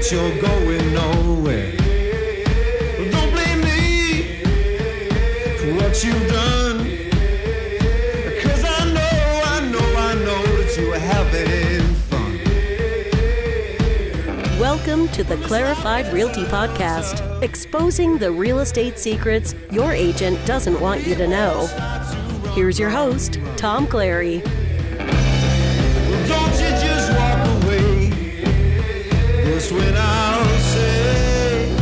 but you're going nowhere. Don't blame me for what you've done, because I know that you are having fun. Welcome to the Clarified Realty Podcast, exposing the real estate secrets your agent doesn't want you to know. Here's your host, Tom Clary. Don't you just walk away. That's when I'll say.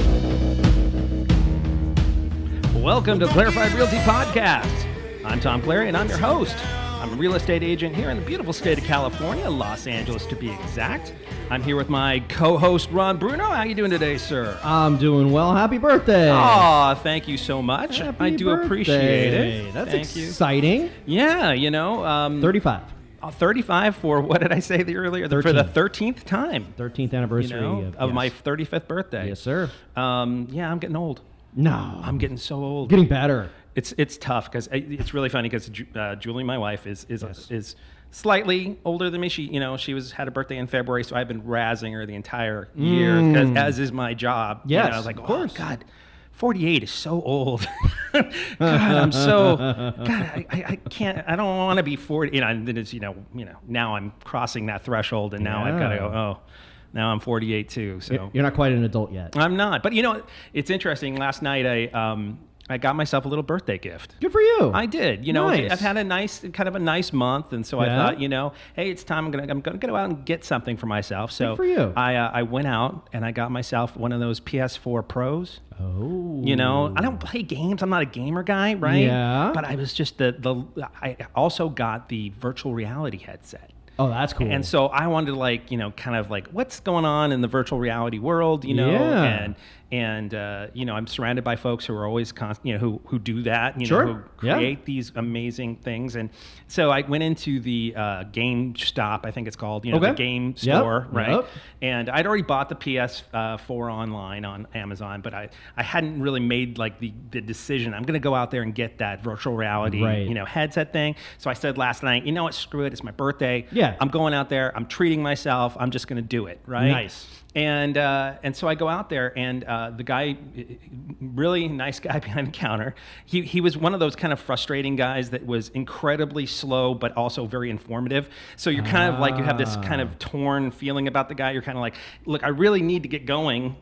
Welcome to Clarified Realty Podcast. I'm Tom Clary, and I'm your host. I'm a real estate agent here in the beautiful state of California, Los Angeles to be exact. I'm here with my co-host, Ron Bruno. How you doing today, sir? I'm doing well. Happy birthday. Oh, thank you so much. Happy I do birthday. appreciate it. That's thank exciting. You. Yeah, you know. 35. 35 for, what did I say earlier? 13. For the 13th time. 13th anniversary of yes. my 35th birthday. Yes, sir. Yeah, I'm getting old. No. I'm getting so old. Getting better. It's tough because it's really funny because Julie, my wife, is slightly older than me. She had a birthday in February, so I've been razzing her the entire year, as is my job. Yes, I was like, of course. Oh, God, 48 is so old. God, I'm so God. I can't. I don't want to be 40. And then it's now I'm crossing that threshold, and now I've got to go. Oh, now I'm 48 too. So You're not quite an adult yet. I'm not. But it's interesting. Last night I got myself a little birthday gift. Good for you. I did. Nice. I've had a nice month, and so Yeah. I thought, hey, it's time. I'm gonna go out and get something for myself. So Good for you. I went out and I got myself one of those PS4 Pros. Oh. I don't play games. I'm not a gamer guy, right? Yeah. But I was just I also got the virtual reality headset. Oh, that's cool. And so I wanted to kind of what's going on in the virtual reality world, Yeah. and I'm surrounded by folks who are always who do that, Sure. who create these amazing things. And so I went into the GameStop, I think it's called, Okay. the game store, right? Yep. And I'd already bought the PS4 online on Amazon, but I hadn't really made the decision. I'm going to go out there and get that virtual reality, Right. headset thing. So I said last night, what, screw it, it's my birthday. Yeah. I'm going out there. I'm treating myself. I'm just going to do it, right? Nice. And so I go out there, and the guy, really nice guy behind the counter, he was one of those kind of frustrating guys that was incredibly slow, but also very informative. So you're kind of you have this kind of torn feeling about the guy. You're kind of like, look, I really need to get going,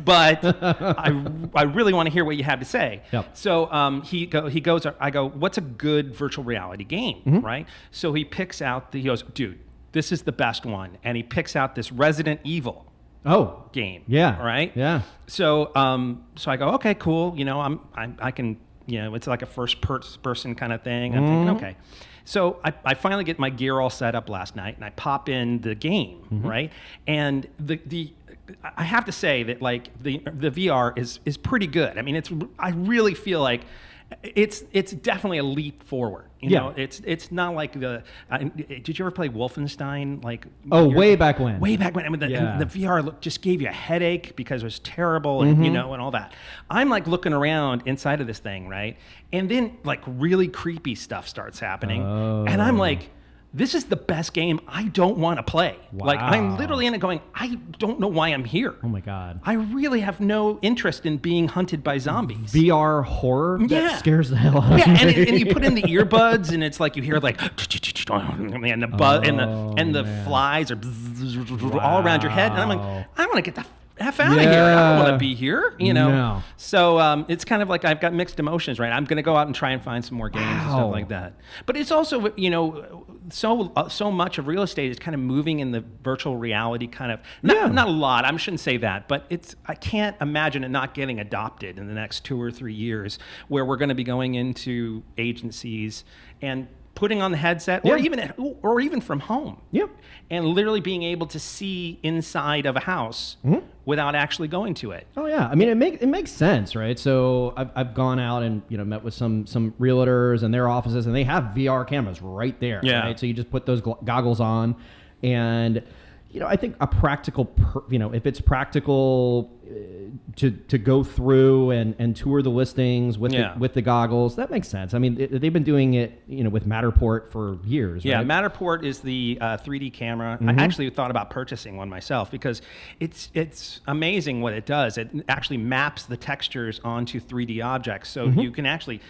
but I really want to hear what you have to say. Yep. So he goes, I go, what's a good virtual reality game, right? So he picks out, he goes, dude, this is the best one. And he picks out this Resident Evil game. Yeah. Right? Yeah. So I go, okay, cool. I can, it's like a first person kind of thing. I'm thinking, okay. So I finally get my gear all set up last night, and I pop in the game, right? And I have to say that the VR is pretty good. I mean, I really feel like it's definitely a leap forward. It's not like did you ever play Wolfenstein? Way back when. Way back when. I mean, and the VR just gave you a headache because it was terrible, and and all that. I'm looking around inside of this thing, right? And then really creepy stuff starts happening, and I'm like, this is the best game I don't want to play. Wow. I'm literally in it going, I don't know why I'm here. Oh my God. I really have no interest in being hunted by zombies. VR horror? Yeah. That scares the hell out of Yeah, me. and you put in the earbuds, and it's you hear and the buzz and the flies are all around your head, and I'm like, I want to get the F out of here. I don't want to be here, No. So it's kind of I've got mixed emotions, right? I'm going to go out and try and find some more games and stuff like that. But it's also, so much of real estate is kind of moving in the virtual reality kind of, not a lot, I shouldn't say that, but I can't imagine it not getting adopted in the next 2 or 3 years, where we're going to be going into agencies and putting on the headset, or even from home, and literally being able to see inside of a house without actually going to it. Oh yeah, I mean it makes sense, right? So I've gone out and met with some realtors and their offices, and they have VR cameras right there. Yeah. Right? So you just put those goggles on, and I think a practical, if it's practical to go through and tour the listings with the goggles, that makes sense. I mean, they've been doing it, with Matterport for years. Yeah, right? Matterport is the 3D camera. I actually thought about purchasing one myself because it's amazing what it does. It actually maps the textures onto 3D objects, so you can actually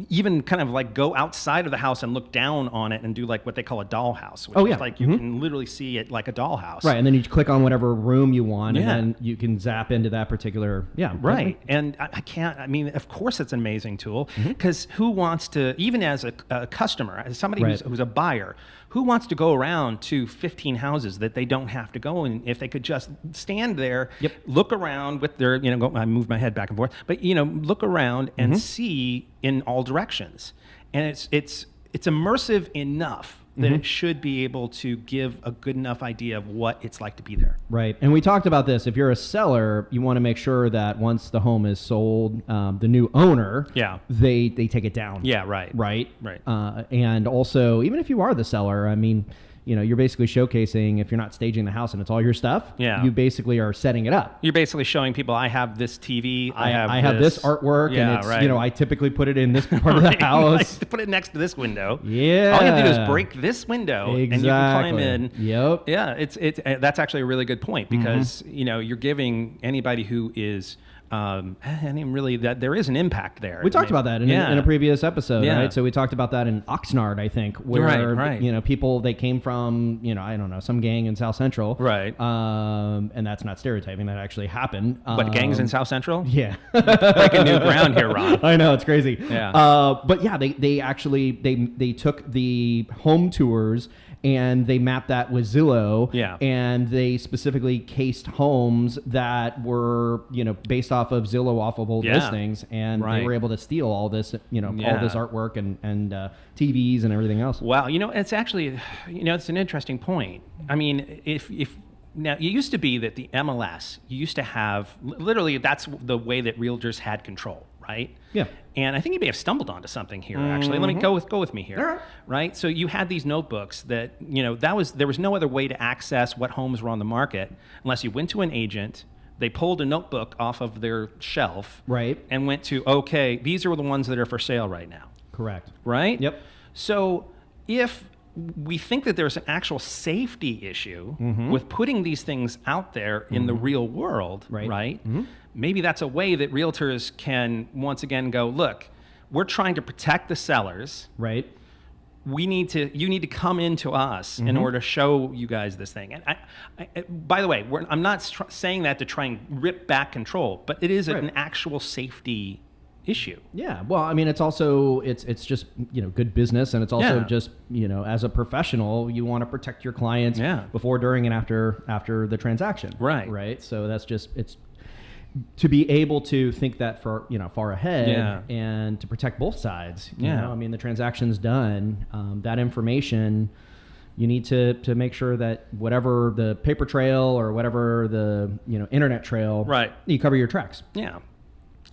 even kind of like go outside of the house and look down on it and do like what they call a dollhouse, which is like you can literally see it like a dollhouse. Right, and then you click on whatever room you want, and then you can zap into that particular, Right, and I mean, of course it's an amazing tool, because who wants to, even as a customer, as somebody who's a buyer, who wants to go around to 15 houses that they don't have to go in if they could just stand there, look around with their, I move my head back and forth, but, look around and see in all directions. And it's immersive enough that it should be able to give a good enough idea of what it's like to be there. Right. And we talked about this. If you're a seller, you want to make sure that once the home is sold, the new owner, they take it down. Yeah, right. Right. And also, even if you are the seller, I mean, you're basically showcasing, if you're not staging the house and it's all your stuff, you basically are setting it up. You're basically showing people, I have this TV, I have this artwork, and it's, I typically put it in this part of the house. I put it next to this window. Yeah. All you have to do is break this window and you can climb in. Yep. Yeah, that's actually a really good point, because, you're giving anybody who is really that there is an impact there. We talked about that in a previous episode, right? So we talked about that in Oxnard, I think, where people, they came from, I don't know, some gang in South Central, right? And that's not stereotyping; that actually happened. But gangs in South Central, breaking new ground here, Ron. I know, it's crazy. Yeah. But yeah, they actually they took the home tours and they mapped that with Zillow. And they specifically cased homes that were, based off of Zillow off of old listings, and they were able to steal all this, all this artwork and TVs and everything else. Wow, it's actually, it's an interesting point. I mean, if now, it used to be that the MLS, you used to have, literally, that's the way that realtors had control, right? Yeah. And I think you may have stumbled onto something here, actually. Let me go with me here. All right. Right? So you had these notebooks that, there was no other way to access what homes were on the market unless you went to an agent, they pulled a notebook off of their shelf, right, and went to, okay, these are the ones that are for sale right now. Correct. Right? Yep. So if we think that there's an actual safety issue with putting these things out there in the real world, right? Maybe that's a way that realtors can once again go, look, we're trying to protect the sellers. Right. You need to come into us in order to show you guys this thing. And I by the way, I'm not saying that to try and rip back control, but it is an actual safety issue. Yeah. Well, I mean, it's also, it's just, good business. And it's also just, as a professional, you want to protect your clients before, during, and after the transaction. Right. Right. So that's just, it's to be able to think that far ahead and to protect both sides. You know, I mean, the transaction's done, that information, you need to make sure that whatever the paper trail or whatever the, internet trail, you cover your tracks. Yeah.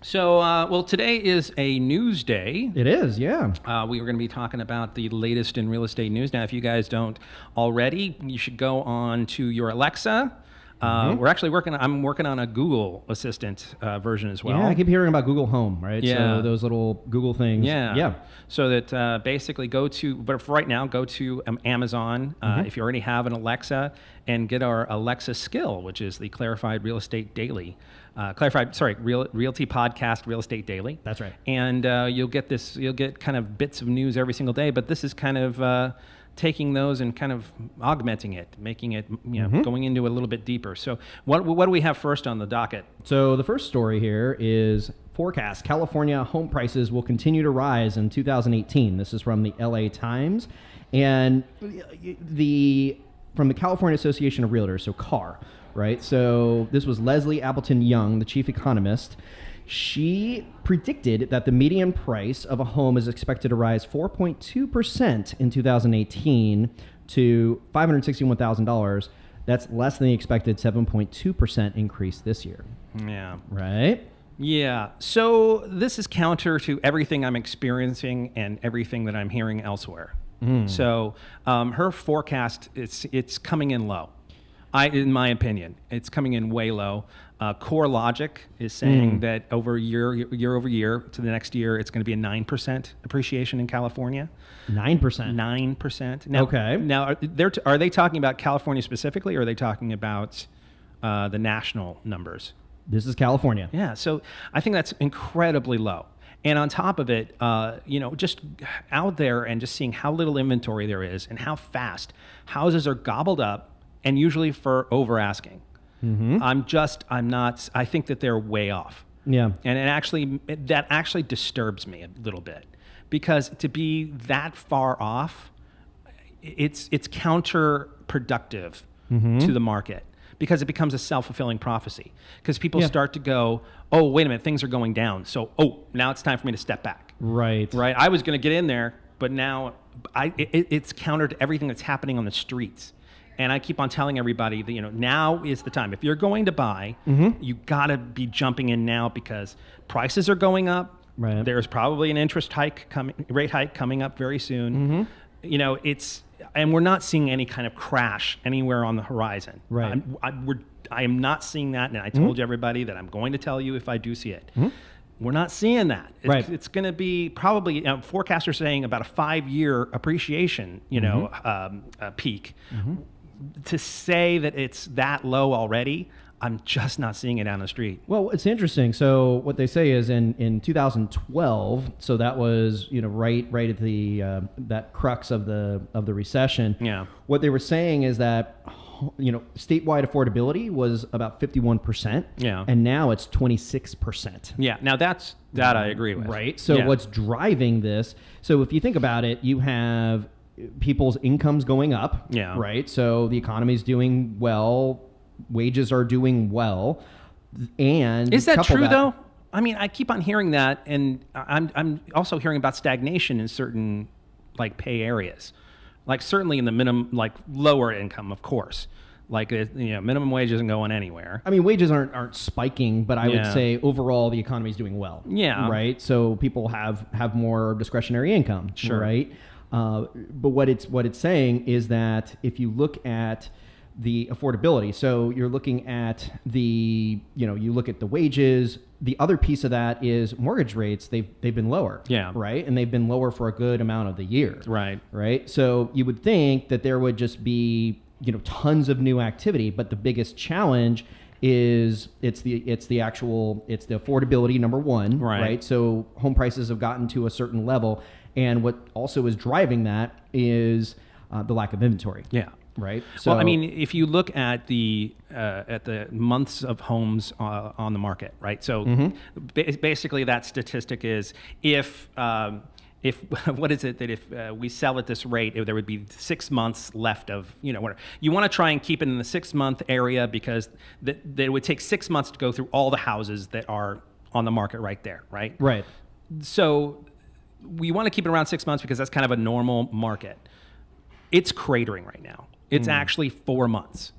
So, well, today is a news day. It is, yeah. We were going to be talking about the latest in real estate news. Now, if you guys don't already, you should go on to your Alexa. We're actually I'm working on a Google Assistant version as well. Yeah, I keep hearing about Google Home, right? Yeah. So those little Google things. Yeah. So that basically but for right now, go to Amazon if you already have an Alexa, and get our Alexa skill, which is the Clarified Real Estate Daily. Realty Podcast, Real Estate Daily. That's right. And you'll get kind of bits of news every single day, but this is kind of taking those and kind of augmenting it, making it, going into it a little bit deeper. So what do we have first on the docket? So the first story here is forecast. California home prices will continue to rise in 2018. This is from the LA Times. And from the California Association of Realtors, so CAR, right? So this was Leslie Appleton Young, the chief economist. She predicted that the median price of a home is expected to rise 4.2% in 2018 to $561,000. That's less than the expected 7.2% increase this year. Yeah. Right? Yeah. So this is counter to everything I'm experiencing and everything that I'm hearing elsewhere. So her forecast, it's coming in low. In my opinion, it's coming in way low. Core Logic is saying that year over year to the next year, it's going to be a 9% appreciation in California. 9%. 9%. Now, okay. Now, are they talking about California specifically, or are they talking about the national numbers? This is California. Yeah. So I think that's incredibly low. And on top of it, just out there and just seeing how little inventory there is and how fast houses are gobbled up, and usually for over asking. Mm-hmm. I think that they're way off. Yeah. And that actually disturbs me a little bit, because to be that far off, it's counterproductive to the market, because it becomes a self-fulfilling prophecy, because people start to go, oh, wait a minute, things are going down. So, now it's time for me to step back. Right. Right. I was going to get in there, but now it's counter to everything that's happening on the streets. And I keep on telling everybody that, now is the time. If you're going to buy, you got to be jumping in now, because prices are going up. Right. There's probably an rate hike coming up very soon. And we're not seeing any kind of crash anywhere on the horizon. Right. I am not seeing that, and I told everybody that I'm going to tell you if I do see it. We're not seeing that. It's going to be probably, forecasters saying about a 5-year appreciation, peak. To say that it's that low already, I'm just not seeing it down the street. Well, it's interesting. So what they say is in 2012, so that was right at the that crux of the recession. Yeah. What they were saying is that statewide affordability was about 51%. Yeah. And now it's 26%. Yeah. Now that I agree with. Right. So what's driving this? So if you think about it, you have people's incomes going up. Yeah. Right. So the economy's doing well. Wages are doing well. And is that true though? I mean, I keep on hearing that, and I'm also hearing about stagnation in certain pay areas, certainly in the minimum, lower income, of course. Minimum wage isn't going anywhere. I mean, wages aren't spiking, but I would say overall the economy is doing well. Yeah. Right. So people have more discretionary income. Sure. Right. But what it's saying is that if you look at the affordability, so you're looking at you look at the wages. The other piece of that is mortgage rates. They've been lower. Yeah. Right. And they've been lower for a good amount of the year. Right. Right. So you would think that there would just be tons of new activity, but the biggest challenge is it's the affordability, number one. Right. So home prices have gotten to a certain level. And what also is driving that is the lack of inventory. Yeah. Right. So, well, I mean, if you look at the months of homes on the market, right? So basically, that statistic is if what is it that if we sell at this rate, there would be 6 months left of whatever. You want to try and keep it in the 6-month area, because that it would take 6 months to go through all the houses that are on the market right there, right? Right. So we want to keep it around 6 months because that's kind of a normal market. It's cratering right now. It's actually 4 months.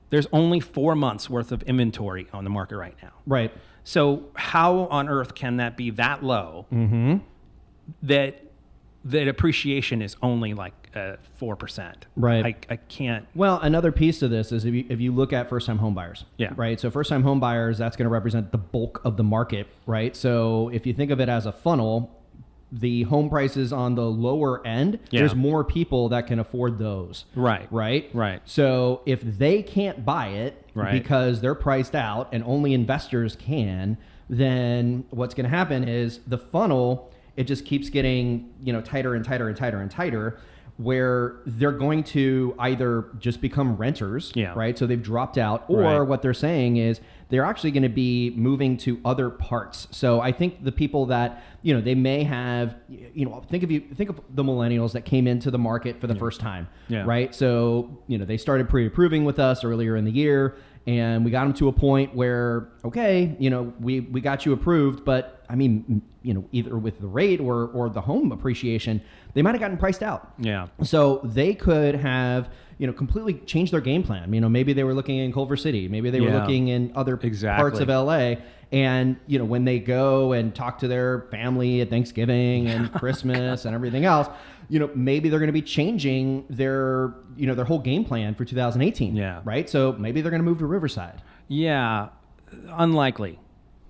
There's only 4 months worth of inventory on the market right now. Right. So how on earth can that be that low that appreciation is only 4%? Right. I can't. Well, another piece to this is if you look at first-time home buyers. Yeah. Right. So first-time home buyers, that's going to represent the bulk of the market. Right. So if you think of it as a funnel, the home prices on the lower end, there's more people that can afford those. Right. Right. Right. So if they can't buy it because they're priced out and only investors can, then what's going to happen is the funnel, it just keeps getting, tighter and tighter and tighter and tighter, where they're going to either just become renters, right? So they've dropped out, or what they're saying is they're actually going to be moving to other parts. So I think the people that, they may have, think of the millennials that came into the market for the first time, right? So, they started pre-approving with us earlier in the year, and we got them to a point where, okay, we got you approved, but I mean, either with the rate or the home appreciation, they might have gotten priced out. Yeah. So they could have, completely change their game plan. Maybe they were looking in Culver City, maybe they were looking in other parts of LA. And, when they go and talk to their family at Thanksgiving and Christmas and everything else, maybe they're going to be changing their whole game plan for 2018. Yeah. Right. So maybe they're going to move to Riverside. Yeah. Unlikely.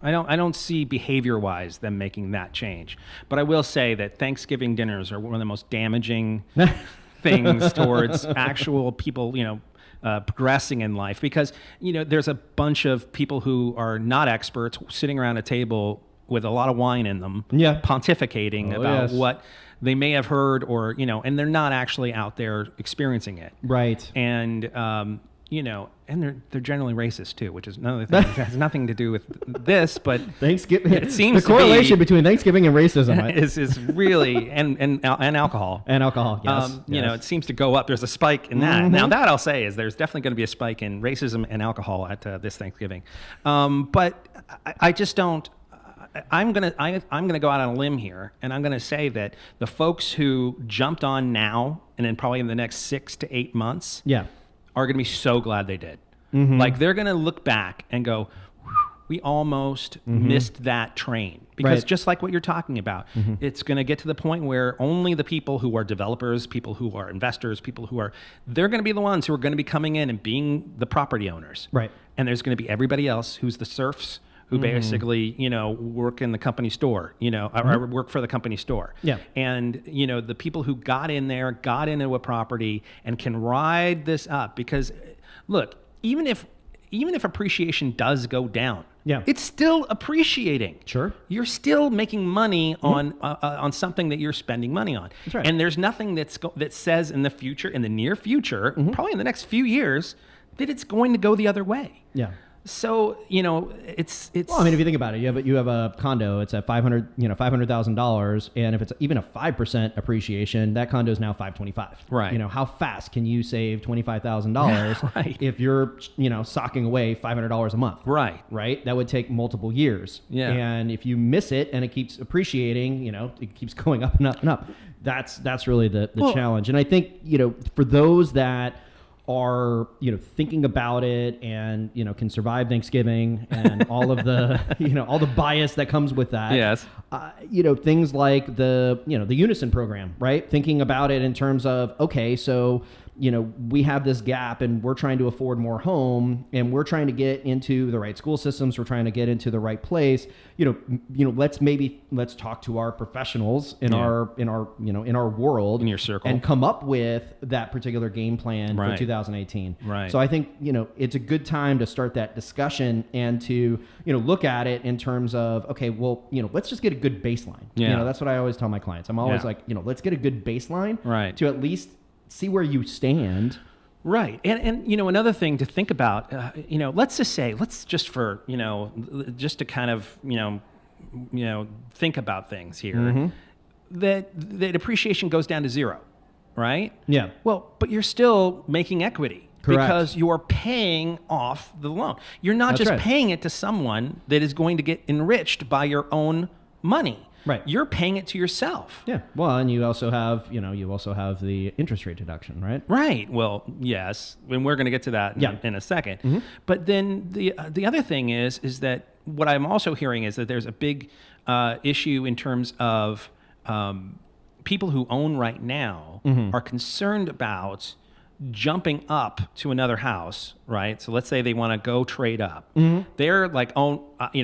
I don't see behavior-wise them making that change. But I will say that Thanksgiving dinners are one of the most damaging things towards actual people, progressing in life, because there's a bunch of people who are not experts sitting around a table with a lot of wine in them, pontificating about what they may have heard, or and they're not actually out there experiencing it, right? And and they're generally racist too, which is another thing that has nothing to do with this, but Thanksgiving. It seems the correlation between Thanksgiving and racism is really and alcohol. And alcohol, yes. It seems to go up. There's a spike in that. Now that I'll say is there's definitely going to be a spike in racism and alcohol at this Thanksgiving. But I just don't. I'm gonna go out on a limb here, and I'm gonna say that the folks who jumped on now and then probably in the next 6 to 8 months, are going to be so glad they did. Like they're going to look back and go, we almost missed that train. Because just like what you're talking about, it's going to get to the point where only the people who are developers, people who are investors, they're going to be the ones who are going to be coming in and being the property owners. Right. And there's going to be everybody else who's the serfs, who basically, work in the company store, or work for the company store. Yeah. And, the people who got into a property and can ride this up, because look, even if appreciation does go down, it's still appreciating. Sure. You're still making money on something that you're spending money on. That's right. And there's nothing that says in the near future, probably in the next few years, that it's going to go the other way. Yeah. So, it's. Well, I mean, if you think about it, you have a condo. It's at $500,000, and if it's even a 5% appreciation, that condo is now $525,000. Right. How fast can you save $25,000 if you're socking away $500 a month? Right. Right. That would take multiple years. Yeah. And if you miss it and it keeps appreciating, it keeps going up and up and up. That's really the challenge. And I think for those that are thinking about it and can survive Thanksgiving and all of the all the bias that comes with that. Yes. Things like the the Unison program, right? Thinking about it in terms of, okay, so we have this gap and we're trying to afford more home and we're trying to get into the right school systems. We're trying to get into the right place. Let's talk to our professionals in our world, in your circle, and come up with that particular game plan for 2018. Right. So I think, it's a good time to start that discussion and to, look at it in terms of, okay, well, let's just get a good baseline. Yeah. That's what I always tell my clients. I'm always like, let's get a good baseline to at least see where you stand. Right. And another thing to think about, let's just to kind of, think about things here, that appreciation goes down to zero, right? Yeah. Well, but you're still making equity. Correct. Because you're paying off the loan. You're not just paying it to someone that is going to get enriched by your own money. Right. You're paying it to yourself. Yeah. Well, and you also have, the interest rate deduction, right? Right. Well, yes. And we're going to get to that in a second. But then the other thing is that what I'm also hearing is that there's a big issue in terms of people who own right now are concerned about jumping up to another house, right? So let's say they want to go trade up. They're like,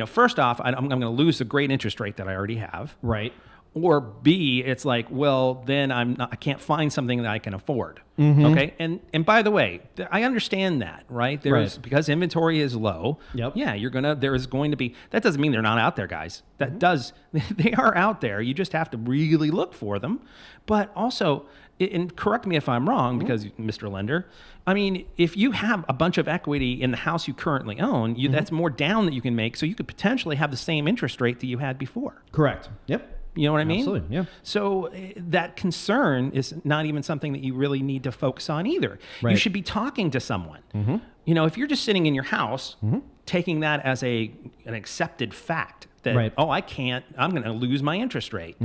first off, I'm going to lose the great interest rate that I already have. Right. Or B, it's like, well, then I can't find something that I can afford. Okay. And by the way, I understand that, right? Because inventory is low. Yep. Yeah, there is going to be, that doesn't mean they're not out there, guys. They are out there. You just have to really look for them. But also, and correct me if I'm wrong, because Mr. Lender, I mean, if you have a bunch of equity in the house you currently own, that's more down that you can make, so you could potentially have the same interest rate that you had before. Correct. Yep. You know what I mean? Absolutely, yeah. So that concern is not even something that you really need to focus on either. Right. You should be talking to someone. If you're just sitting in your house, taking that as an accepted fact that, I'm going to lose my interest rate.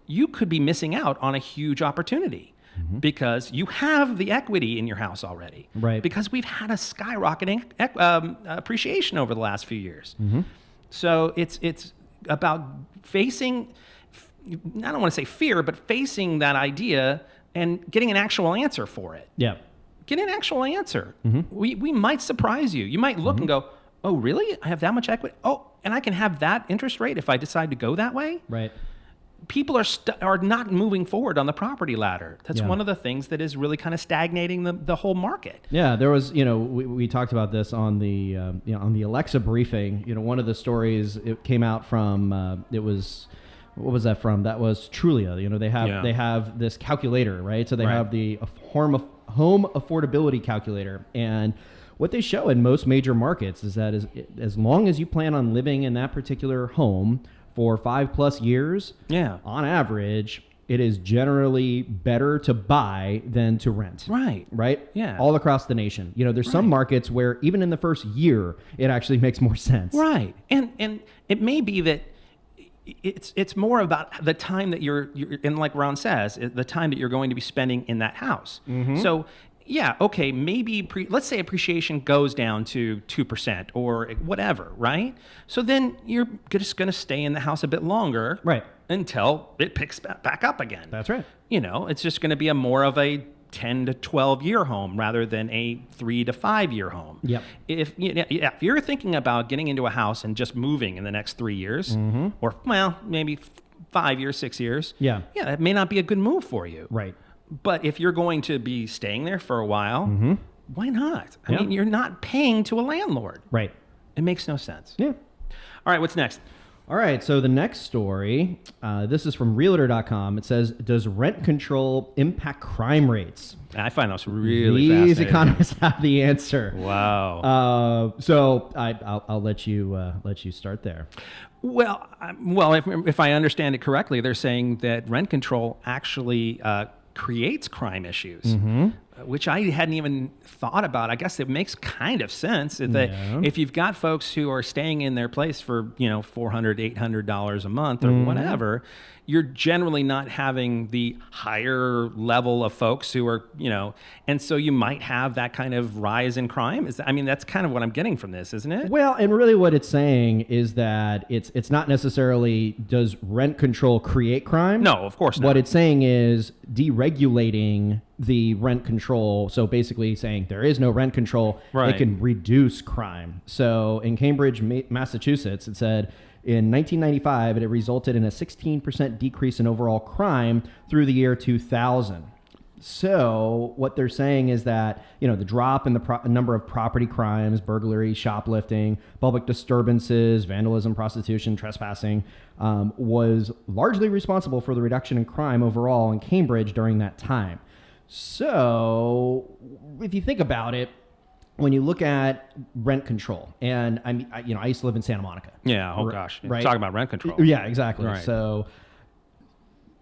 You could be missing out on a huge opportunity. because you have the equity in your house already. Right. Because we've had a skyrocketing appreciation over the last few years. So it's about facing, I don't want to say fear, but facing that idea and getting an actual answer for it. Yeah. Get an actual answer. We might surprise you. You might look and go, oh, really? I have that much equity? Oh, and I can have that interest rate if I decide to go that way? Right. People are not moving forward on the property ladder. That's one of the things that is really kind of stagnating the whole market. Yeah, there was, we talked about this on the on the Alexa briefing. One of the stories, it came out from what was that from? That was Trulia. They have this calculator, right? So they have the home affordability calculator, and what they show in most major markets is that as long as you plan on living in that particular home for 5+ years, on average, it is generally better to buy than to rent. Right? Yeah. All across the nation. There's some markets where even in the first year, it actually makes more sense. Right. And it may be that it's more about the time that you're and like Ron says, the time that you're going to be spending in that house. So yeah, okay, maybe let's say appreciation goes down to 2% or whatever, right? So then you're just going to stay in the house a bit longer, right, until it picks back up again. That's right. It's just going to be more of a 10 to 12 year home rather than a 3 to 5 year home. Yep. If you're thinking about getting into a house and just moving in the next 3 years, or maybe 5 years, 6 years, that may not be a good move for you. Right. But if you're going to be staying there for a while, why not? I mean, you're not paying to a landlord. Right. It makes no sense. Yeah. All right, what's next? All right, so the next story, this is from Realtor.com. It says, does rent control impact crime rates? I find those really fascinating. These economists have the answer. Wow. So I'll let you start there. Well, if I understand it correctly, they're saying that rent control actually creates crime issues, which I hadn't even thought about. I guess it makes kind of sense that if you've got folks who are staying in their place for $400, $800 a month or whatever, you're generally not having the higher level of folks who are, and so you might have that kind of rise in crime. That's kind of what I'm getting from this, isn't it? Well, and really what it's saying is that it's not necessarily does rent control create crime? No, of course not. What it's saying is deregulating the rent control. So basically saying there is no rent control, it can reduce crime. So in Cambridge, Massachusetts, it said in 1995, it resulted in a 16% decrease in overall crime through the year 2000. So what they're saying is that, the drop in the number of property crimes, burglary, shoplifting, public disturbances, vandalism, prostitution, trespassing, was largely responsible for the reduction in crime overall in Cambridge during that time. So if you think about it, when you look at rent control, and I used to live in Santa Monica. Yeah. Oh gosh. Right. Talking about rent control. Yeah, exactly. Right. So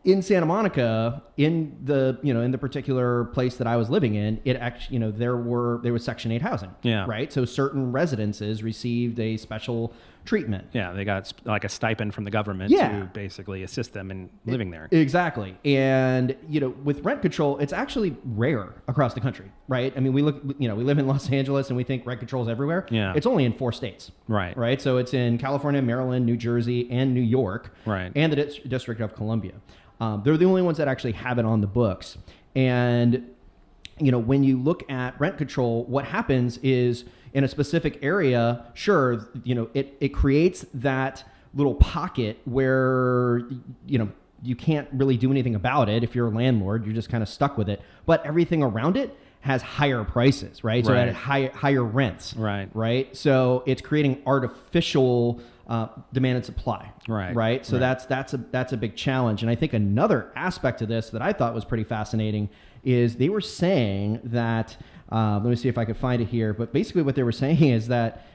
in Santa Monica, in the particular place that I was living in, it actually, there was Section 8 housing. Yeah. Right. So certain residences received a special treatment. Yeah, they got like a stipend from the government to basically assist them in living there. Exactly. And, with rent control, it's actually rare across the country, right? I mean, we live in Los Angeles and we think rent control is everywhere. Yeah. It's only in 4 states. Right. Right. So it's in California, Maryland, New Jersey, and New York. Right. And the District of Columbia. They're the only ones that actually have it on the books. And, when you look at rent control, what happens is in a specific area, sure, it creates that little pocket where, you can't really do anything about it. If you're a landlord, you're just kind of stuck with it. But everything around it has higher prices, right? So at higher rents. Right. So it's creating artificial demand and supply. Right. So that's a big challenge. And I think another aspect of this that I thought was pretty fascinating is they were saying that, let me see if I could find it here, but basically what they were saying is that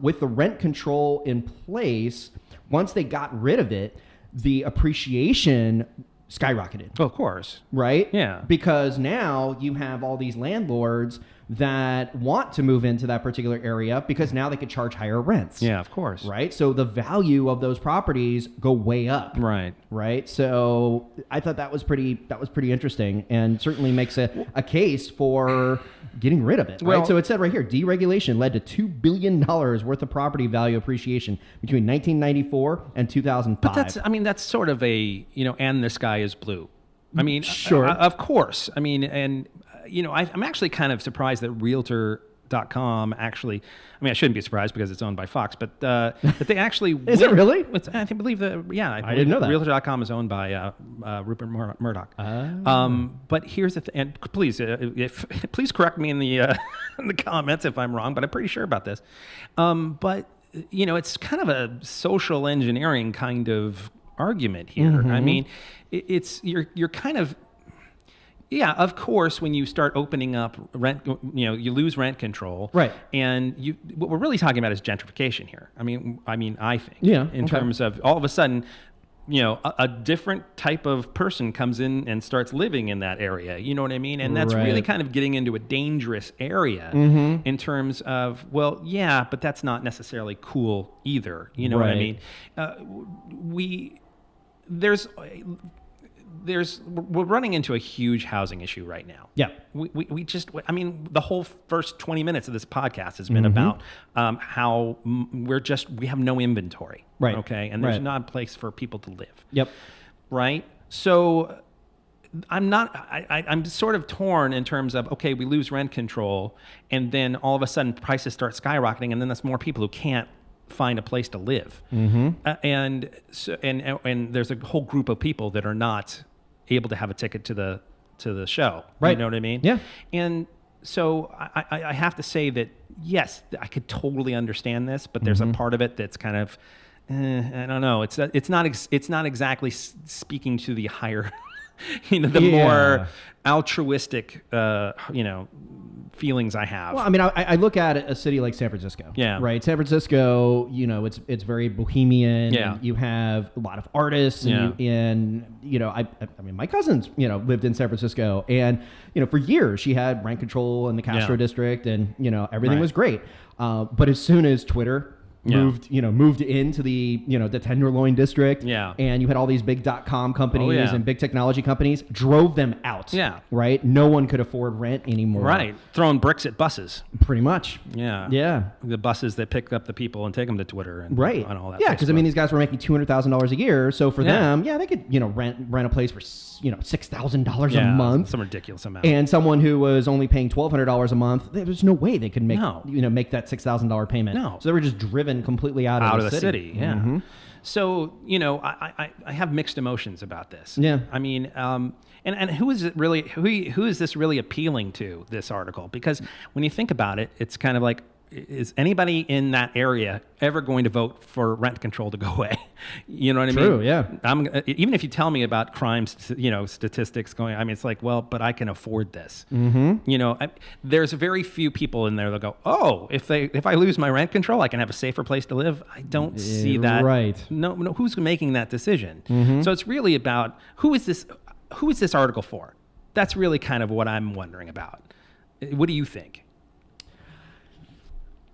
with the rent control in place, once they got rid of it, the appreciation skyrocketed. Oh, of course. Right? Yeah. Because now you have all these landlords that want to move into that particular area because now they could charge higher rents. Yeah, of course. Right. So the value of those properties go way up. Right. Right. So I thought that was pretty interesting, and certainly makes a case for getting rid of it. Well, right. So it said right here, deregulation led to $2 billion worth of property value appreciation between 1994 and 2005. But that's sort of a, and the sky is blue. I mean, sure. Of course. I mean, and, I'm actually kind of surprised that Realtor.com actually, I shouldn't be surprised because it's owned by Fox, but that they actually Is it really? I believe I didn't know that. Realtor.com is owned by Rupert Murdoch. But here's the thing, and please, please correct me in the in the comments if I'm wrong, but I'm pretty sure about this. But it's kind of a social engineering kind of argument here. Mm-hmm. I mean, you're kind of. Yeah, of course, when you start opening up rent, you lose rent control. Right. And what we're really talking about is gentrification here. I mean, I think. Yeah. In terms of all of a sudden, a different type of person comes in and starts living in that area. You know what I mean? And that's really kind of getting into a dangerous area in terms of, well, yeah, but that's not necessarily cool either. You know what I mean? We're running into a huge housing issue right now. Yeah. The whole first 20 minutes of this podcast has been about how we have no inventory. Right. Okay. And there's not a place for people to live. Yep. Right. So I'm sort of torn in terms of, okay, we lose rent control and then all of a sudden prices start skyrocketing and then there's more people who can't find a place to live. And there's a whole group of people that are not able to have a ticket to the show. Right. You know what I mean? Yeah. And so I have to say that, yes, I could totally understand this, but there's a part of it that's kind of, I don't know. It's not exactly speaking to the higher, more altruistic, feelings I have. Well, I look at a city like San Francisco. Yeah. Right. San Francisco, it's very bohemian. Yeah. And you have a lot of artists. And my cousins, lived in San Francisco, and for years she had rent control in the Castro district, and everything was great. But as soon as Twitter moved into the the Tenderloin district, and you had all these big .com companies and big technology companies, drove them out. Right. No one could afford rent anymore. Right. Throwing bricks at buses. Pretty much. Yeah. The buses that pick up the people and take them to Twitter and and all that. Yeah, because these guys were making $200,000 a year, so for them, they could rent a place for $6,000 a month, some ridiculous amount. And someone who was only paying $1,200 a month, there's no way they could make make that $6,000 payment. No. So they were just driven completely out of the city. Yeah. So I have mixed emotions about this. Yeah. I mean, and who is it really? Who is this really appealing to? This article, because when you think about it, it's kind of like, is anybody in that area ever going to vote for rent control to go away? You know what I mean? True, yeah. Even if you tell me about crime, statistics going, it's like, well, but I can afford this. There's very few people in there that go, oh, if I lose my rent control, I can have a safer place to live. I don't see that. Right. No, who's making that decision? So it's really about who is this article for? That's really kind of what I'm wondering about. What do you think?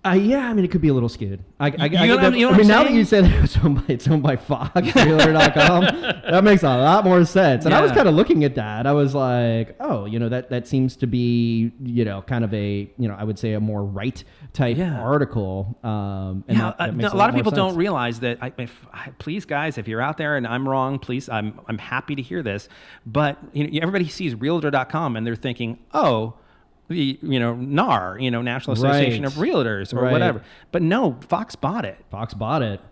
It could be a little skewed. Now that you said it's owned by Fox, Realtor.com, that makes a lot more sense. And I was kind of looking at that. I was like, oh, that seems to be, kind of a, I would say a more right type article. And that makes a lot of people don't realize that. Please, guys, if you're out there and I'm wrong, please, I'm happy to hear this. But everybody sees Realtor.com and they're thinking, oh, the NAR, National Association of Realtors or whatever. But no, Fox bought it.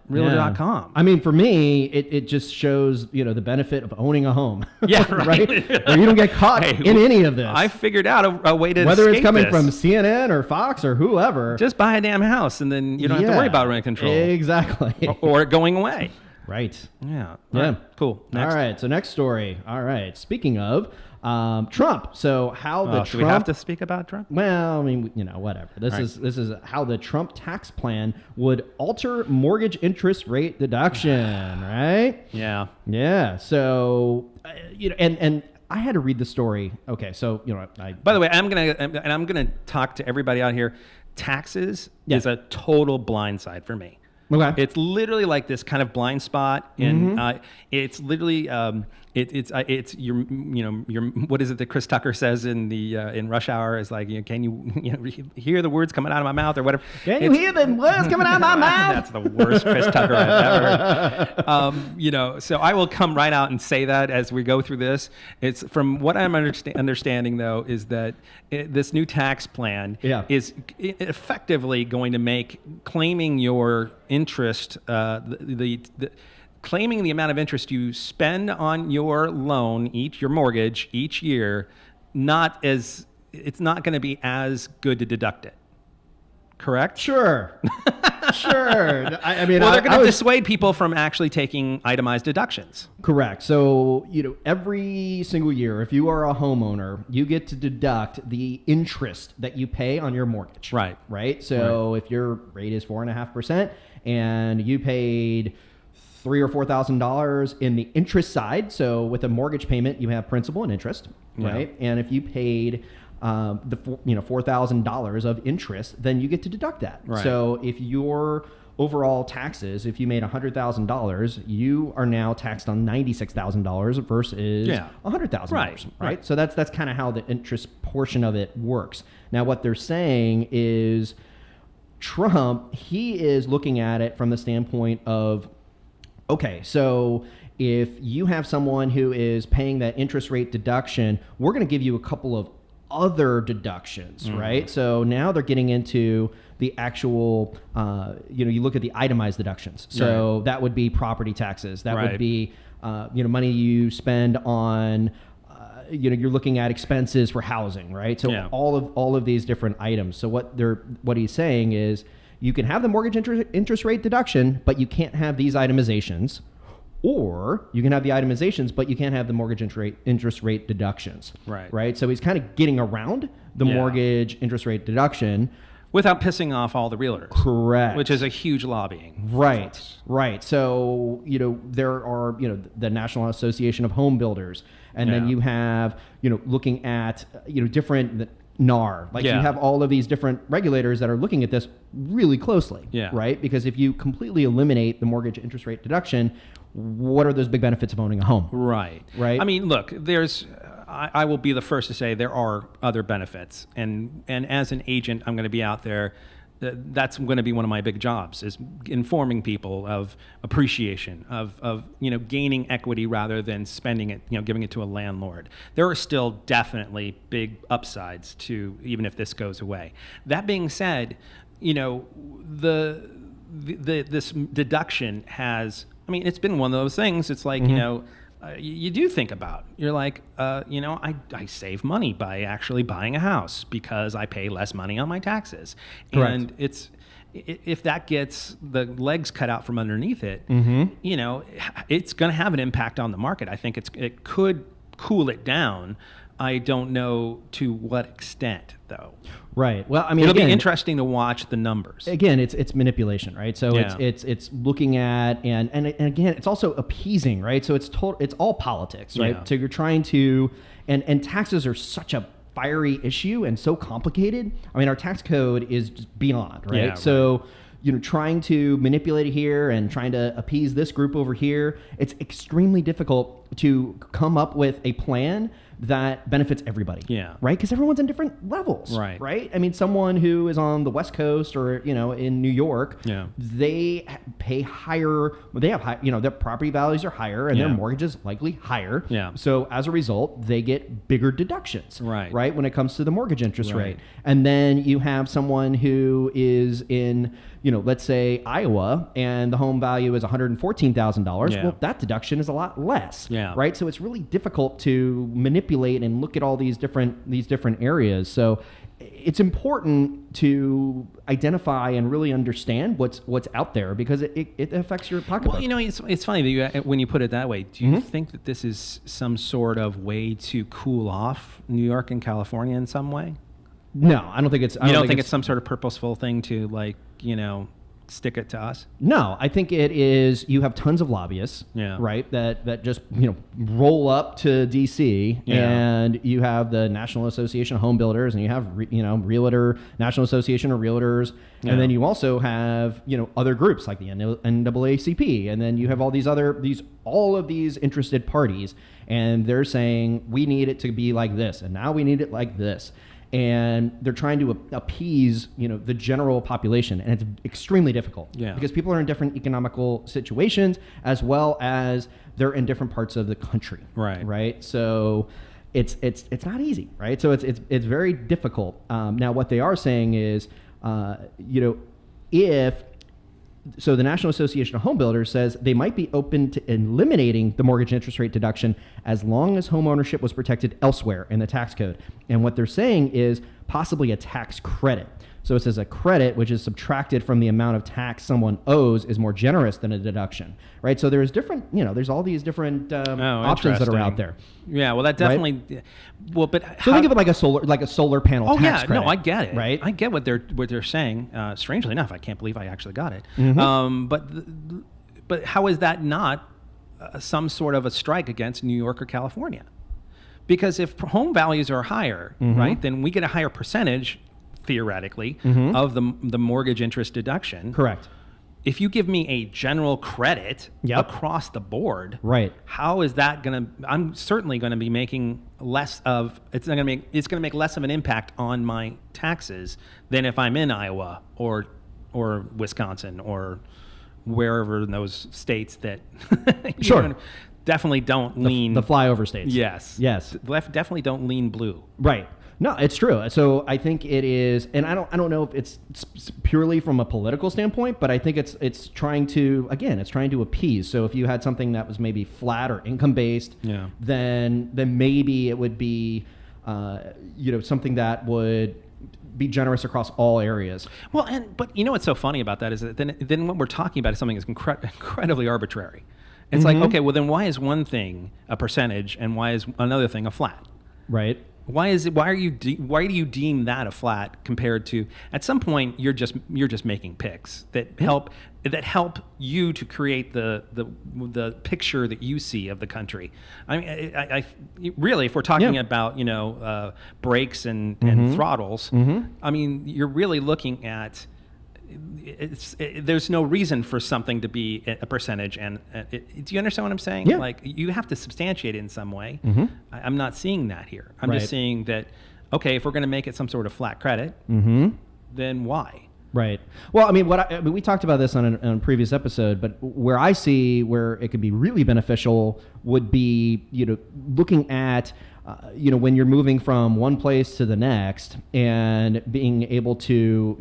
Realtor.com. Yeah. For me, it just shows the benefit of owning a home. Yeah, right. Where you don't get caught in any of this. I figured out a way to whether escape it's coming this. from CNN or Fox or whoever. Just buy a damn house and then you don't have to worry about rent control. Exactly. Or it going away. Right. Yeah. Yeah. Right. Cool. Next. All right. So next story. All right. Speaking of Trump. So how the Trump... Should we have to speak about Trump? Well, whatever. This is how the Trump tax plan would alter mortgage interest rate deduction, right? Yeah. Yeah. So, and I had to read the story. Okay, so By the way, I'm gonna talk to everybody out here. Taxes is a total blindside for me. Okay. It's literally like this kind of blind spot, and it's literally it's your what is it that Chris Tucker says in Rush Hour is like, can you hear the words coming out of my mouth or whatever? Can you hear the words coming out of my mouth? That's the worst Chris Tucker I've ever heard. So I will come right out and say that as we go through this. It's from what I'm understanding though is that this new tax plan is effectively going to make claiming your interest, claiming the amount of interest you spend on your loan, your mortgage each year, it's not going to be as good to deduct it. Correct? Sure. Sure. I mean, well, they're going to dissuade people from actually taking itemized deductions. Correct. So, every single year, if you are a homeowner, you get to deduct the interest that you pay on your mortgage. Right. Right. So if your rate is 4.5% and you paid $3,000 or $4,000 in the interest side, so with a mortgage payment, you have principal and interest, right? And if you paid $4,000 of interest, then you get to deduct that. Right. So if your overall taxes, if you made $100,000, you are now taxed on $96,000 versus $100,000. Right. So that's kind of how the interest portion of it works. Now, what they're saying is Trump, he is looking at it from the standpoint of, okay, so if you have someone who is paying that interest rate deduction, we're going to give you a couple of other deductions, right? So now they're getting into the actual, you look at the itemized deductions. So that would be property taxes. That would be, money you spend on, you're looking at expenses for housing, right? So all of these different items. So what he's saying is you can have the mortgage interest rate deduction, but you can't have these itemizations. Or you can have the itemizations, but you can't have the mortgage interest rate deductions. Right. So he's kind of getting around the mortgage interest rate deduction without pissing off all the realtors. Correct. Which is a huge lobbying. Right. So, there are, the National Association of Home Builders, and then you have, looking at, different NAR. You have all of these different regulators that are looking at this really closely. Right. Because if you completely eliminate the mortgage interest rate deduction, what are those big benefits of owning a home? Right. I mean, look, I will be the first to say there are other benefits. And as an agent, I'm going to be out there. That's going to be one of my big jobs, is informing people of appreciation, of gaining equity rather than spending it, giving it to a landlord. There are still definitely big upsides to, even if this goes away. That being said, this deduction has, it's been one of those things. It's like, you do think about, you're like, I save money by actually buying a house because I pay less money on my taxes. Correct. And if that gets the legs cut out from underneath it, it's going to have an impact on the market. I think it could cool it down. I don't know to what extent, though. Right. Well, it'll be interesting to watch the numbers. Again, it's manipulation, right? So it's looking at and again, it's also appeasing, right? So it's all politics, right? Yeah. So you're trying to and taxes are such a fiery issue and so complicated. Our tax code is just beyond, right? So trying to manipulate it here and trying to appease this group over here, it's extremely difficult to come up with a plan that benefits everybody. Right? Because everyone's in different levels. Right? Someone who is on the West Coast or, in New York, they pay higher, they have high, their property values are higher and their mortgage is likely higher. So as a result, they get bigger deductions. Right? When it comes to the mortgage interest rate. And then you have someone who is in, let's say Iowa, and the home value is $114,000. Well, that deduction is a lot less. Right? So it's really difficult to manipulate and look at all these different areas. So it's important to identify and really understand what's out there because it affects your pocketbook. Well, it's funny that when you put it that way. Do you think that this is some sort of way to cool off New York and California in some way? No, I don't think it's. You don't think it's some sort of purposeful thing to stick it to us? No, I think it is. You have tons of lobbyists, Yeah. right? That just roll up to DC, Yeah. and you have the National Association of Home Builders, and you have National Association of Realtors, Yeah. and then you also have other groups like the NAACP, and then you have all of these interested parties, and they're saying we need it to be like this, and now we need it like this. And they're trying to appease, the general population, and it's extremely difficult because people are in different economical situations, as well as they're in different parts of the country. Right. So it's not easy, right? So it's very difficult. Now, what they are saying is, So the National Association of Home Builders says they might be open to eliminating the mortgage interest rate deduction as long as home ownership was protected elsewhere in the tax code. And what they're saying is possibly a tax credit. So it says a credit, which is subtracted from the amount of tax someone owes, is more generous than a deduction, right? So there's different, there's all these different options that are out there. Yeah, well, that definitely. Right? Well, but so think of it like a solar panel tax credit. No, I get it. Right? I get what they're saying. Strangely enough, I can't believe I actually got it. Mm-hmm. But how is that not some sort of a strike against New York or California? Because if home values are higher, right, then we get a higher percentage, theoretically, of the mortgage interest deduction. Correct. If you give me a general credit across the board, right? How is that going to? I'm certainly going to be making less of. It's going to make less of an impact on my taxes than if I'm in Iowa or Wisconsin or wherever in those states that sure definitely don't lean the flyover states. Yes. Definitely don't lean blue. Right. No, it's true. So I think it is, and I don't know if it's purely from a political standpoint, but I think it's trying to appease. So if you had something that was maybe flat or income based, then maybe it would be, something that would be generous across all areas. Well, but what's so funny about that is that then what we're talking about is something that's incredibly arbitrary. It's like, okay, well then why is one thing a percentage and why is another thing a flat? Right. Why do you deem that a flat compared to, at some point you're just making picks that help you to create the picture that you see of the country. I mean, I really, if we're talking about brakes and throttles, I mean, you're really looking at. There's no reason for something to be a percentage, and do you understand what I'm saying? Yeah. Like, you have to substantiate it in some way. I'm not seeing that here. I'm Right. just seeing that, okay, if we're going to make it some sort of flat credit, then why? Right. Well, I mean, we talked about this on a previous episode, but where I see where it could be really beneficial would be, looking at, when you're moving from one place to the next and being able to,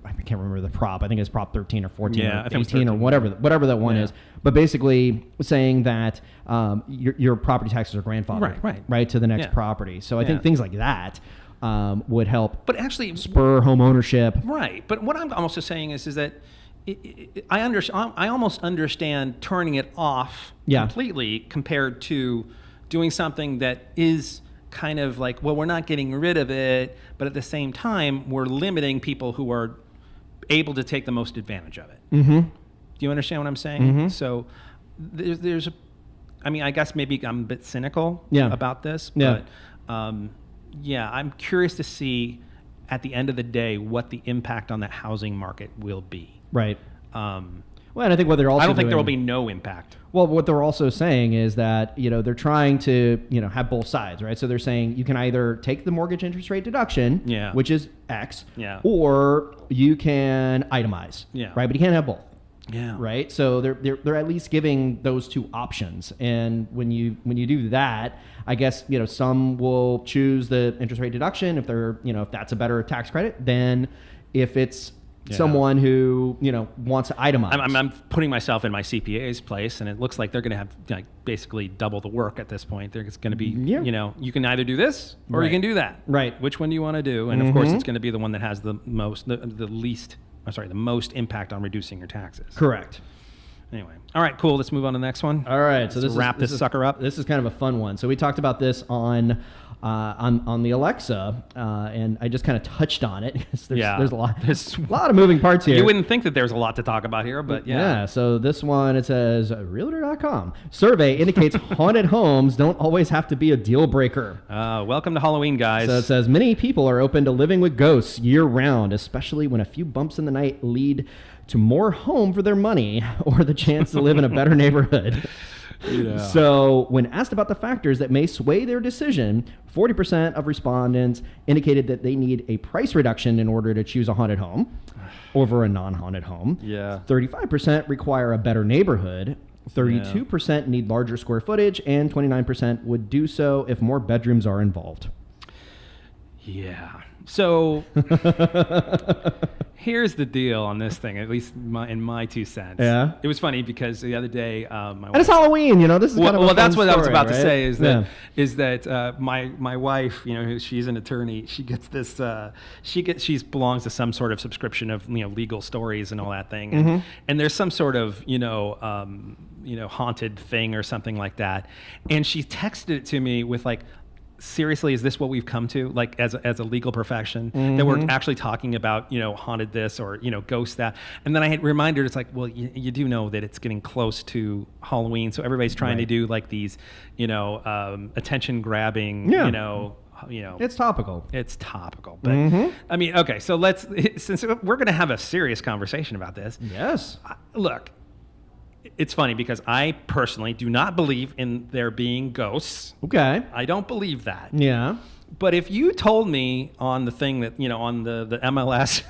I can't remember the prop. I think it's Prop 13 or 14 or 18 or whatever that one is. But basically saying that your property taxes are grandfathered right to the next property. So I think things like that would help. But actually spur home ownership. Right. But what I'm also saying is that I almost understand turning it off completely compared to doing something that is kind of like, well, we're not getting rid of it, but at the same time, we're limiting people who are able to take the most advantage of it. Do you understand what I'm saying? So I guess maybe I'm a bit cynical about this, but I'm curious to see at the end of the day what the impact on that housing market will be. Right. Well, and I think what they're also I don't think there will be no impact. Well, what they're also saying is that, they're trying to, have both sides, right? So they're saying you can either take the mortgage interest rate deduction, which is X, or you can itemize, right? But you can't have both. Right. So they're at least giving those two options. And when you do that, I guess, some will choose the interest rate deduction if they're, if that's a better tax credit than if it's someone who, wants to itemize. I'm putting myself in my CPA's place, and it looks like they're going to have basically double the work at this point. There's going to be, you can either do this or you can do that. Right. Which one do you want to do? And of course, it's going to be the one that has the most impact on reducing your taxes. Correct. Anyway. All right, cool. Let's move on to the next one. All right. So let's wrap this sucker up. This is kind of a fun one. So we talked about this on on the Alexa, and I just kind of touched on it. There's a lot of moving parts here. You wouldn't think that there's a lot to talk about here, but yeah. Yeah, so this one, it says, Realtor.com. Survey indicates haunted homes don't always have to be a deal breaker. Welcome to Halloween, guys. So it says, many people are open to living with ghosts year-round, especially when a few bumps in the night lead to more home for their money or the chance to live in a better neighborhood. Yeah. So when asked about the factors that may sway their decision, 40% of respondents indicated that they need a price reduction in order to choose a haunted home over a non-haunted home. Yeah. 35% require a better neighborhood. 32% need larger square footage, and 29% would do so if more bedrooms are involved. Yeah. So here's the deal on this thing, at least in my 2 cents. Yeah. It was funny because the other day, my wife, and it's Halloween, this is kind of a fun that's what story, I was about right? to say is that my wife, she's an attorney. She gets this. She belongs to some sort of subscription of legal stories and all that thing. And there's some sort of haunted thing or something like that. And she texted it to me with like, seriously, is this what we've come to, like as a legal profession, that we're actually talking about, haunted this or, ghost that? And then I had reminded her, it's like, well, you do know that it's getting close to Halloween. So everybody's trying to do like these, attention grabbing, it's topical. It's topical. But I mean, okay, so since we're going to have a serious conversation about this. Yes. Look, it's funny because I personally do not believe in there being ghosts. Okay. I don't believe that. Yeah. But if you told me on the thing that, on the MLS,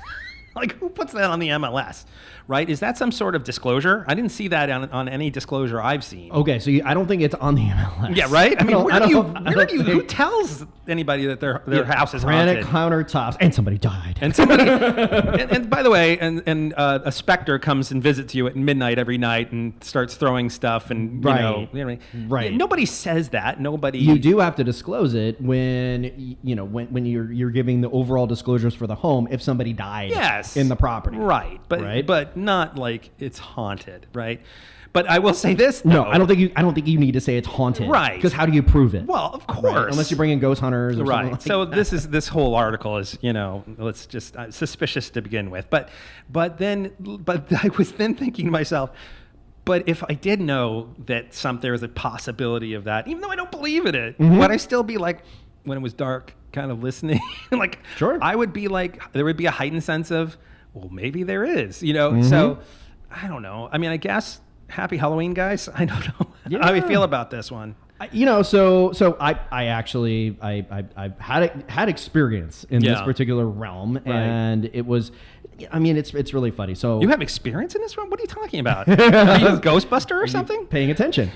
like who puts that on the MLS, right? Is that some sort of disclosure? I didn't see that on any disclosure I've seen. Okay, so I don't think it's on the MLS. Yeah, right? I mean, who tells anybody that their house is haunted? Granite countertops, and somebody died. And somebody, and by the way, a specter comes and visits you at midnight every night and starts throwing stuff, and right. Yeah, nobody says that. Nobody. You do have to disclose it when when you're giving the overall disclosures for the home if somebody died. Yes. In the property. Right. But not like it's haunted, right? But I will say this, though. No, I don't think you need to say it's haunted. Right. Because how do you prove it? Well, of course. Right? Unless you bring in ghost hunters or something like so that. this whole article is, let's just suspicious to begin with. But I was then thinking to myself, but if I did know that there was a possibility of that, even though I don't believe in it, would I still be like, when it was dark, kind of listening? Like, sure. I would be like, there would be a heightened sense of, well, maybe there is, So I don't know. I mean, I guess happy Halloween, guys. I don't know how you feel about this one. So I actually I've had experience in this particular realm, right. And it was, I mean, it's really funny. So you have experience in this realm? What are you talking about? Are you a Ghostbuster or something? Paying attention.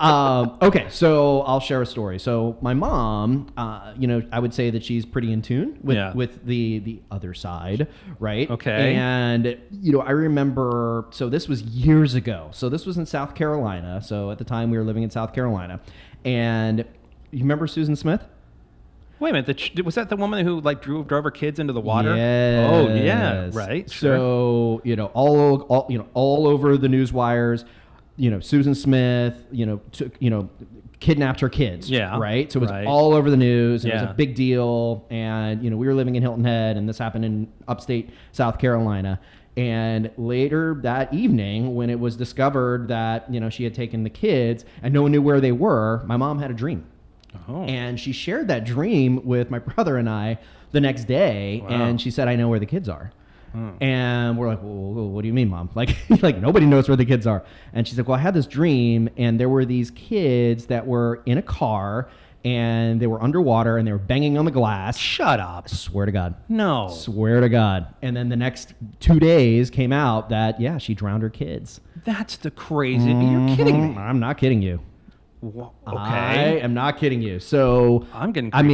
Okay, so I'll share a story. So my mom, I would say that she's pretty in tune with the other side, right? Okay. And I remember. So this was years ago. So this was in South Carolina. So at the time we were living in South Carolina. And you remember Susan Smith? Wait a minute. Was that the woman who like drove her kids into the water? Yes. Oh yeah. Right. So all over the news wires, Susan Smith, kidnapped her kids. Yeah. Right. So it was all over the news. And it was a big deal. And we were living in Hilton Head, and this happened in upstate South Carolina. And later that evening, when it was discovered that, she had taken the kids and no one knew where they were, my mom had a dream. Oh. And she shared that dream with my brother and I the next day. Wow. And she said, I know where the kids are. And we're like, well, what do you mean, Mom? Like nobody knows where the kids are. And she's like, well, I had this dream, and there were these kids that were in a car, and they were underwater, and they were banging on the glass. Shut up. I swear to God. No. Swear to God. And then the next 2 days came out that, she drowned her kids. That's the crazy. You're kidding me. I'm not kidding you. Okay. I am not kidding you. So I'm getting creeped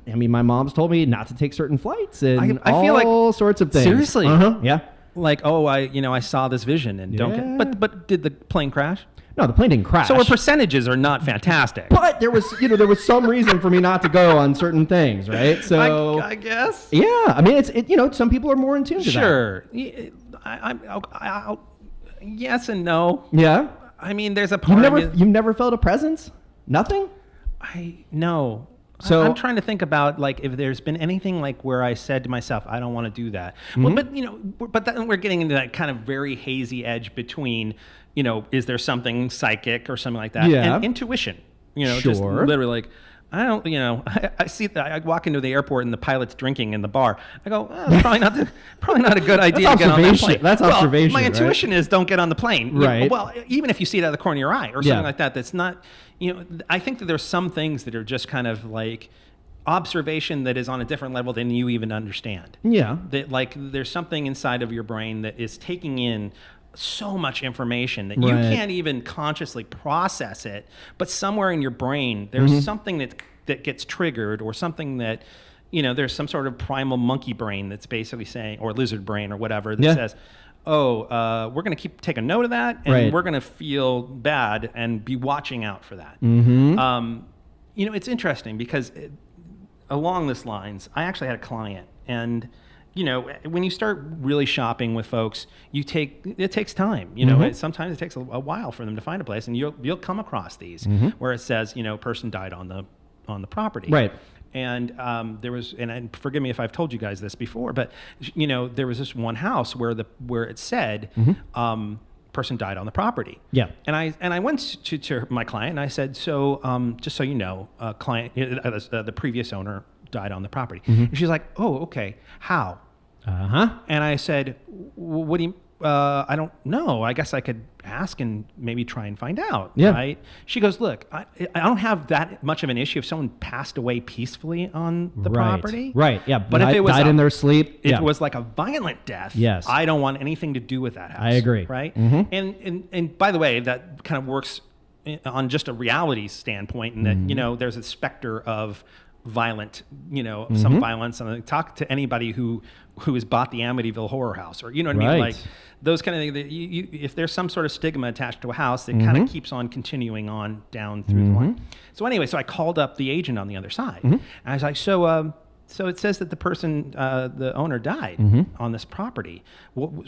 I mean, my mom's told me not to take certain flights and I feel all like, sorts of things. Seriously? Yeah. Like, I saw this vision and don't get, but did the plane crash? No, the plane didn't crash. So our percentages are not fantastic. But there was some reason for me not to go on certain things, right? So I guess. Yeah, I mean, it's some people are more in tune to that. Sure. I'll yes and no. Yeah. I mean, there's a part you've never felt a presence? Nothing? No. So I'm trying to think about like if there's been anything like where I said to myself, I don't want to do that. Well, but but then we're getting into that kind of very hazy edge between, is there something psychic or something like that, and intuition. Just literally like, I don't, I see that I walk into the airport and the pilot's drinking in the bar. I go, it's probably not a good idea to get on that plane. That's observation. My intuition is don't get on the plane. Right. Well, even if you see it out of the corner of your eye or something like that, that's not, I think that there's some things that are just kind of like observation that is on a different level than you even understand. Yeah. That like there's something inside of your brain that is taking in so much information that you can't even consciously process it, but somewhere in your brain there's something that gets triggered, or something that there's some sort of primal monkey brain that's basically saying, or lizard brain or whatever, that says, we're going to take a note of that, and we're going to feel bad and be watching out for that. It's interesting because along this lines, I actually had a client, and when you start really shopping with folks, it takes time. Sometimes it takes a while for them to find a place, and you'll come across these where it says, person died on the property. Right. And there was, and forgive me if I've told you guys this before, but there was this one house where it said, person died on the property. Yeah. And I went to my client and I said, so just so you know, the previous owner died on the property. And she's like, oh, okay. How? And I said, what do you, I don't know. I guess I could ask and maybe try and find out. Yeah. Right? She goes, look, I don't have that much of an issue if someone passed away peacefully on the property. Right. Yeah. But if it was died in their sleep, if it was like a violent death, yes, I don't want anything to do with that house. I agree. Right. And by the way, that kind of works on just a reality standpoint, in that there's a specter of violent, some violence. And I talk to anybody who has bought the Amityville Horror House, or what I mean, like those kind of things. That if there's some sort of stigma attached to a house, it kind of keeps on continuing on down through the line. So anyway, so I called up the agent on the other side, and I was like, so it says that the person, the owner, died on this property.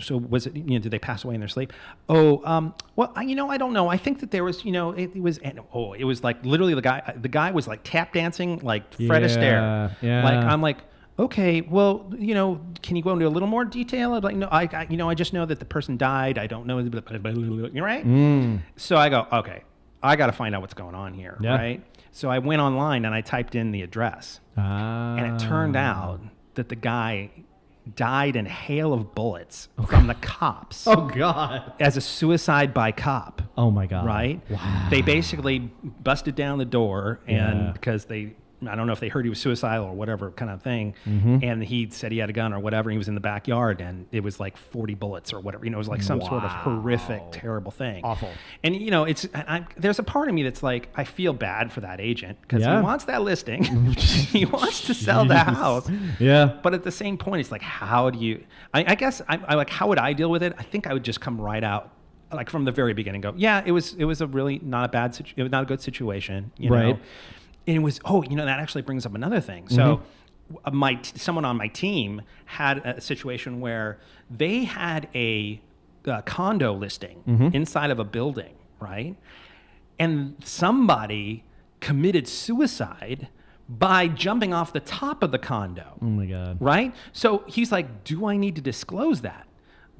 So was it, did they pass away in their sleep? Oh, well, I don't know. I think that there was, it was like literally the guy was like tap dancing, like Fred Astaire. Yeah. Like, I'm like, okay, well, can you go into a little more detail? I'm like, no, I just know that the person died. I don't know. You're right. So I go, okay, I got to find out what's going on here. Yeah. Right. So I went online and I typed in the address. And it turned out that the guy died in a hail of bullets from the cops. Oh, God. As a suicide by cop. Oh, my God. Right? Wow. They basically busted down the door, and because I don't know if they heard he was suicidal or whatever kind of thing, and he said he had a gun or whatever, and he was in the backyard, and it was like 40 bullets or whatever. It was like some sort of horrific, terrible thing. Awful. And, there's a part of me that's like, I feel bad for that agent, because he wants that listing. He wants to sell the house. Yeah. But at the same point, it's like, how do you, I guess, I like, how would I deal with it? I think I would just come right out, like from the very beginning, go, yeah, it was a really not a good situation, you know? And it was, that actually brings up another thing. So someone on my team had a situation where they had a condo listing inside of a building, right? And somebody committed suicide by jumping off the top of the condo. Oh, my God. Right? So he's like, do I need to disclose that?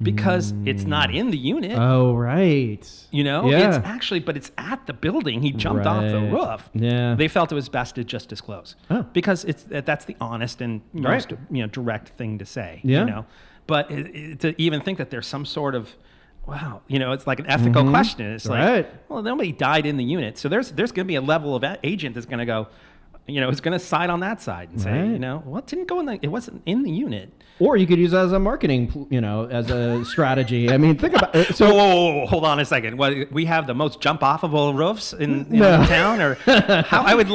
Because it's not in the unit. Oh, right. It's actually, but it's at the building. He jumped off the roof. Yeah. They felt it was best to just disclose. Oh. Because that's the honest and most direct thing to say. Yeah. But to even think that there's some sort of, wow, it's like an ethical question. It's like, well, nobody died in the unit. So there's going to be a level of agent that's going to go, is going to side on that side and say, well, it didn't go it wasn't in the unit. Or you could use it as a marketing, as a strategy. I mean, think about it. So, whoa, hold on a second. What, we have the most jump offable roofs in town, or how would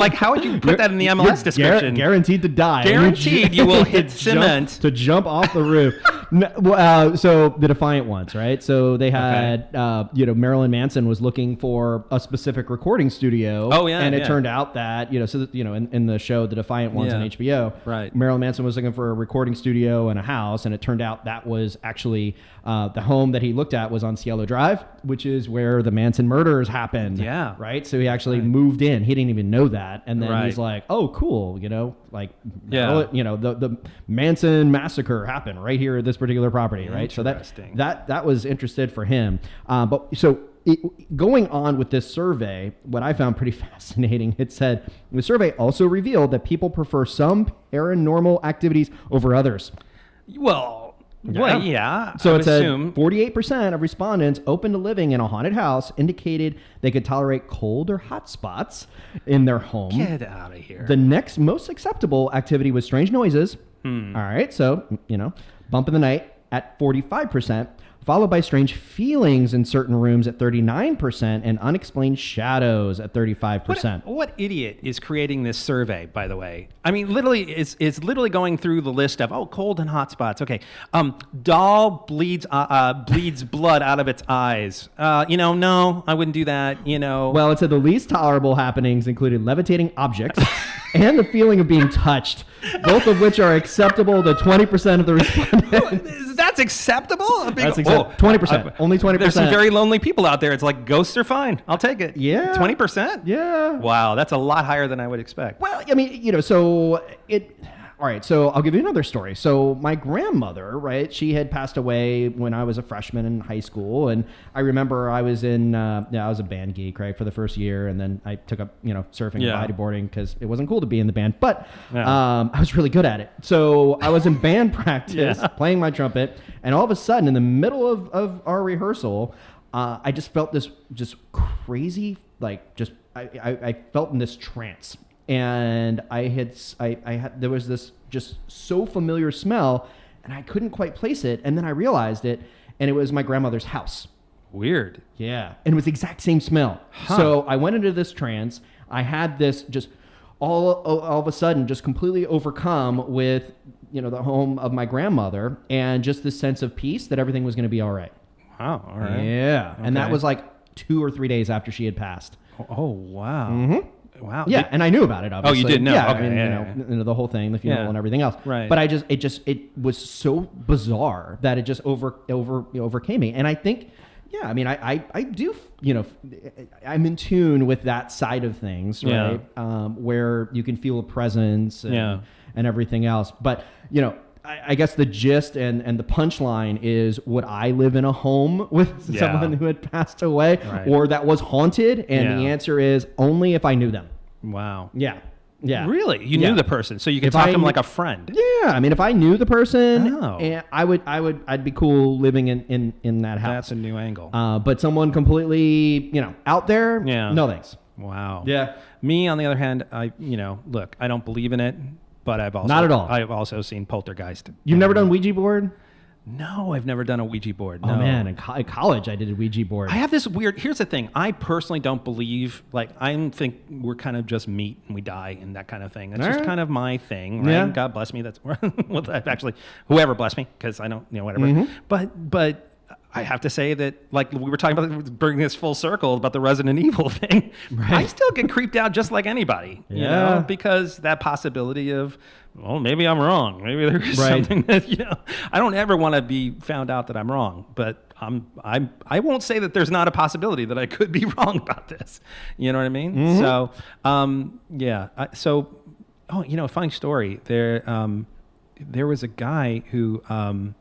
you put that in the MLS description? Guaranteed to die. Guaranteed you will hit cement to jump off the roof. So the Defiant ones, right? So they had, Marilyn Manson was looking for a specific recording studio. Oh, yeah. And it turned out that, in the show, The Defiant Ones on HBO, right. Marilyn Manson was looking for a recording studio and a house. And it turned out that was actually the home that he looked at was on Cielo Drive, which is where the Manson murders happened. Yeah. Right. So he actually moved in. He didn't even know that. And then he's like, oh, cool. The Manson massacre happened right here at this particular property. Right. So that was interested for him. Going on with this survey, what I found pretty fascinating, it said the survey also revealed that people prefer some paranormal activities over others. Well, yeah. So it said 48% of respondents open to living in a haunted house indicated they could tolerate cold or hot spots in their home. Get out of here. The next most acceptable activity was strange noises. All right. So, bump in the night at 45%. Followed by strange feelings in certain rooms at 39% and unexplained shadows at 35%. What idiot is creating this survey, by the way? I mean, literally, it's literally going through the list of, cold and hot spots. Okay. Doll bleeds blood out of its eyes. No, I wouldn't do that, Well, it said the least tolerable happenings included levitating objects and the feeling of being touched, both of which are acceptable to 20% of the respondents. That's acceptable? 20%. Only 20%. There's some very lonely people out there. It's like, ghosts are fine. I'll take it. Yeah. 20%? Yeah. Wow, that's a lot higher than I would expect. Well, I mean, all right, so I'll give you another story. So my grandmother, right, she had passed away when I was a freshman in high school, and I remember I was I was a band geek, right, for the first year, and then I took up, surfing and bodyboarding because it wasn't cool to be in the band, but I was really good at it. So I was in band practice playing my trumpet, and all of a sudden, in the middle of our rehearsal, I just felt this just crazy, I felt in this trance. And there was this just so familiar smell, and I couldn't quite place it. And then I realized it, and it was my grandmother's house. Weird. Yeah. And it was the exact same smell. Huh. So I went into this trance. I had this just all of a sudden just completely overcome with, the home of my grandmother and just this sense of peace that everything was going to be all right. Wow. All right. Yeah. Okay. And that was like 2 or 3 days after she had passed. Oh, wow. Mm-hmm. Wow. Yeah, and I knew about it, obviously. Oh, you did know? Yeah, Okay, I mean, the whole thing, the funeral and everything else. Right. But it was so bizarre that it just overcame me. And I think, I do, I'm in tune with that side of things, right? Where you can feel a presence and everything else. But, I guess the gist and the punchline is, would I live in a home with someone who had passed away or that was haunted? And the answer is only if I knew them. Wow. Yeah. Yeah. Really? You knew the person, so you could talk to them like a friend. Yeah. I mean, if I knew the person, I'd be cool living in that house. That's a new angle. But someone completely, out there, no thanks. Wow. Yeah. Me, on the other hand, look, I don't believe in it. But I've also seen poltergeist. You've never done Ouija board? No, I've never done a Ouija board. Oh, no. man. In college, I did a Ouija board. I have this weird... Here's the thing. I personally don't believe... I think we're kind of just meat and we die and that kind of thing. That's just kind of my thing, right? Yeah. God bless me. That's... well, actually, whoever bless me, because I don't... whatever. Mm-hmm. But I have to say that, like we were talking about, bringing this full circle about the Resident Evil thing, I still get creeped out just like anybody, because that possibility of... well, maybe I'm wrong. Maybe there's something that, I don't ever want to be found out that I'm wrong, but I won't say that there's not a possibility that I could be wrong about this. You know what I mean? Mm-hmm. So, funny story. There was a guy who,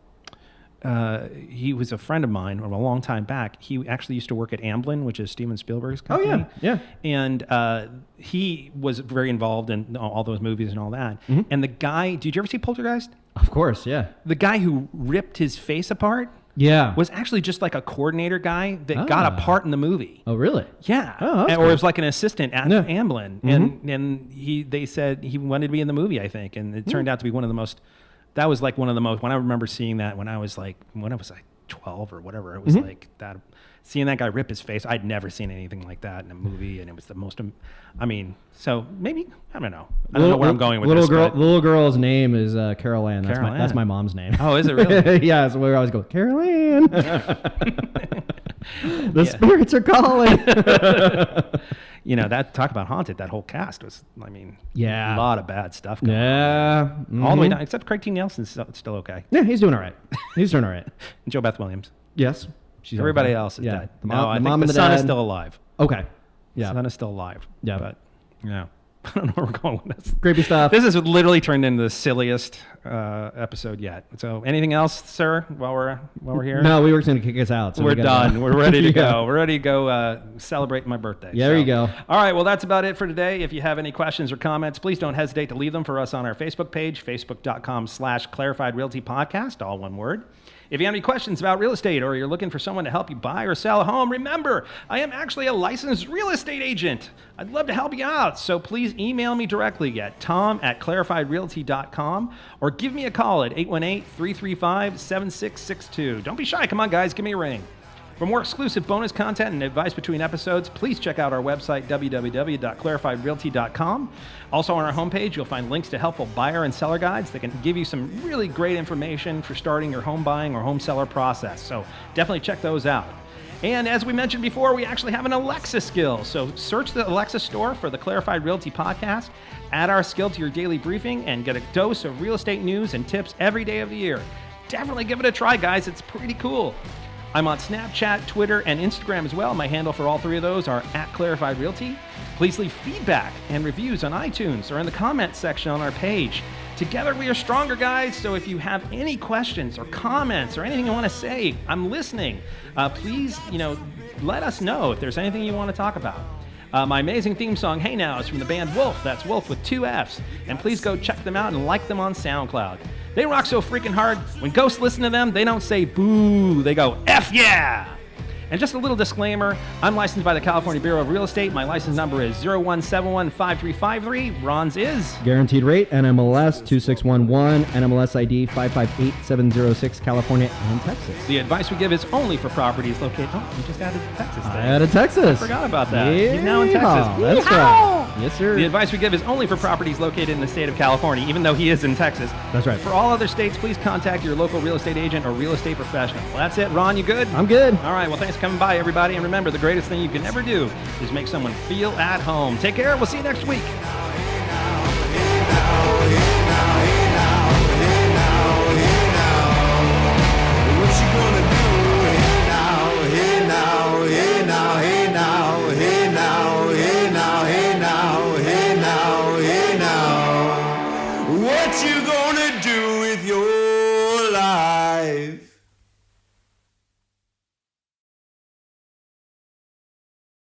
he was a friend of mine from a long time back. He actually used to work at Amblin, which is Steven Spielberg's company. Oh, yeah. And he was very involved in all those movies and all that. Mm-hmm. And the guy, did you ever see Poltergeist? Of course, yeah. The guy who ripped his face apart was actually just like a coordinator guy that got a part in the movie. Oh, really? Yeah. Oh, or it was like an assistant at Amblin. Mm-hmm. And they said he wanted to be in the movie, I think. And it turned out to be one of the most... That was like one of the most, when I remember seeing that when I was 12 or whatever. It was like that. Seeing that guy rip his face, I'd never seen anything like that in a movie, and it was the most. I mean, so maybe I don't know. I don't know where I'm going with this. The little girl's name is Carol Ann. That's my mom's name. Oh, is it really? Yeah, so we always go, Carol Ann. The spirits are calling. You know, that talk about haunted. That whole cast was, I mean, a lot of bad stuff going on. All the way down, except Craig T. Nelson's still okay. Yeah, he's doing all right. He's doing all right. And Joe Beth Williams. Yes. Everybody else is dead. I think the son is still alive. Okay. Yeah. The son is still alive. Yeah. But, yeah. I don't know where we're going with this. Creepy stuff. This has literally turned into the silliest episode yet. So, anything else, sir, while we're here? No, we were going to kick us out. So we're done. We're ready to go. We're ready to go celebrate my birthday. Yeah, there you go. All right. Well, that's about it for today. If you have any questions or comments, please don't hesitate to leave them for us on our Facebook page, facebook.com/Clarified Realty Podcast, all one word. If you have any questions about real estate or you're looking for someone to help you buy or sell a home, remember, I am actually a licensed real estate agent. I'd love to help you out, so please email me directly at tom@clarifiedrealty.com or give me a call at 818-335-7662. Don't be shy. Come on, guys. Give me a ring. For more exclusive bonus content and advice between episodes, please check out our website, www.clarifiedrealty.com. Also on our homepage, you'll find links to helpful buyer and seller guides that can give you some really great information for starting your home buying or home seller process. So definitely check those out. And as we mentioned before, we actually have an Alexa skill. So search the Alexa store for the Clarified Realty Podcast, add our skill to your daily briefing, and get a dose of real estate news and tips every day of the year. Definitely give it a try, guys. It's pretty cool. I'm on Snapchat, Twitter, and Instagram as well. My handle for all three of those are @Clarified Realty. Please leave feedback and reviews on iTunes or in the comments section on our page. Together we are stronger, guys. So if you have any questions or comments or anything you want to say, I'm listening. Please, let us know if there's anything you want to talk about. My amazing theme song, Hey Now, is from the band Wolf. That's Wolf with 2 Fs. And please go check them out and like them on SoundCloud. They rock so freaking hard. When ghosts listen to them, they don't say boo. They go, F yeah! And just a little disclaimer, I'm licensed by the California Bureau of Real Estate. My license number is 01715353. Ron's is guaranteed rate, NMLS 2611, NMLS ID 558706, California and Texas. The advice we give is only for properties located... Oh, you just added Texas there. I added Texas. I forgot about that. Yeah. He's now in Texas. That's right. Yes, sir. The advice we give is only for properties located in the state of California, even though he is in Texas. That's right. For all other states, please contact your local real estate agent or real estate professional. Well, that's it. Ron, you good? I'm good. All right. Well, thanks for coming by, everybody. And remember, the greatest thing you can ever do is make someone feel at home. Take care. We'll see you next week.